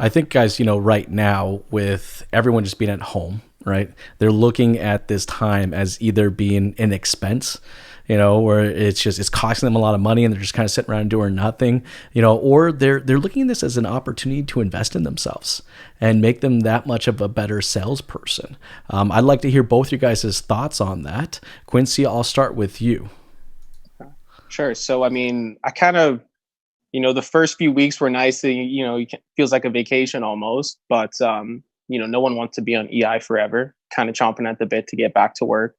I think, guys, right now with everyone just being at home, right? They're looking at this time as either being an expense, where it's costing them a lot of money and they're just kind of sitting around doing nothing, or they're looking at this as an opportunity to invest in themselves and make them that much of a better salesperson. I'd like to hear both you guys' thoughts on that. Quincy, I'll start with you. Sure. So, I mean, I kind of, the first few weeks were nice. Feels like a vacation almost, but, no one wants to be on EI forever, kind of chomping at the bit to get back to work.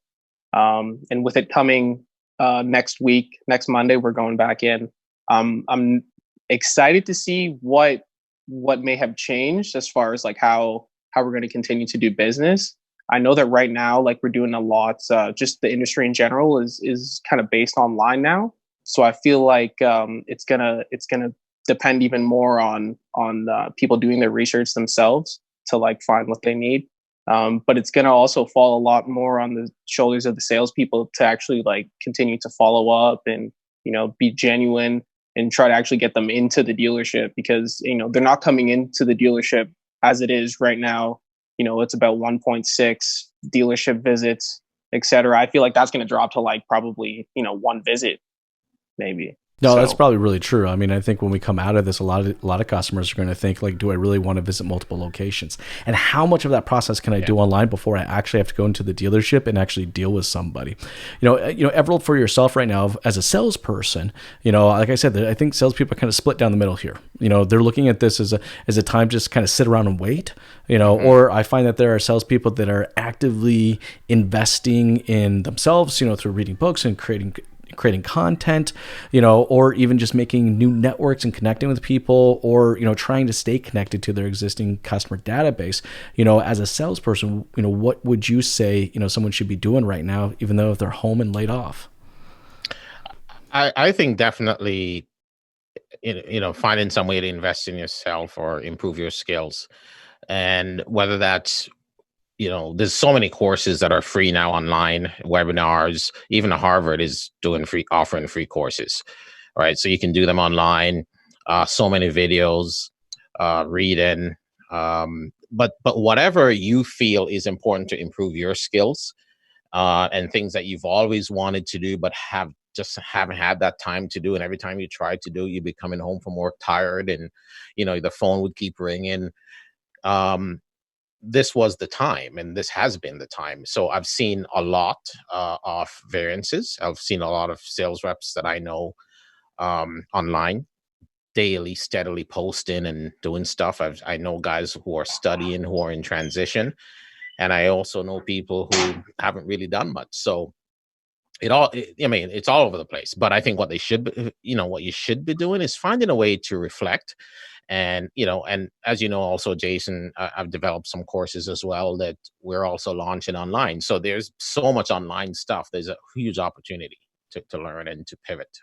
And with it coming next week, next Monday, we're going back in. I'm excited to see what may have changed as far as like how we're going to continue to do business. I know that right now, like we're doing a lot. Just the industry in general is kind of based online now. So I feel like it's gonna depend even more on people doing their research themselves to like find what they need. But it's gonna also fall a lot more on the shoulders of the salespeople to actually like continue to follow up and be genuine and try to actually get them into the dealership because they're not coming into the dealership as it is right now. It's about 1.6 dealership visits, etc. I feel like that's going to drop to like probably one visit maybe. No, that's So probably really true. I mean, I think when we come out of this, a lot of customers are going to think like, do I really want to visit multiple locations? And how much of that process can I Yeah. do online before I actually have to go into the dealership and actually deal with somebody? Everett, for yourself right now as a salesperson, like I said, I think salespeople are kind of split down the middle here. They're looking at this as a time to just kind of sit around and wait. Or I find that there are salespeople that are actively investing in themselves, through reading books and creating content, or even just making new networks and connecting with people, or trying to stay connected to their existing customer database. As a salesperson, what would you say someone should be doing right now, even though if they're home and laid off? I think definitely, finding some way to invest in yourself or improve your skills. And whether that's, there's so many courses that are free now online, webinars, even Harvard is offering free courses, right? So you can do them online, so many videos, reading, but whatever you feel is important to improve your skills, and things that you've always wanted to do, but haven't had that time to do. And every time you try to do, you'd be coming home from work tired and, the phone would keep ringing. Um, this was the time, and this has been the time. So I've seen a lot of variances. I've seen a lot of sales reps that I know online daily, steadily posting and doing stuff. I know guys who are studying, who are in transition, and I also know people who haven't really done much. So I mean, it's all over the place. But I think what they should be, what you should be doing is finding a way to reflect. And and as you know, also Jason, I've developed some courses as well that we're also launching online. So there's so much online stuff. There's a huge opportunity to learn and to pivot.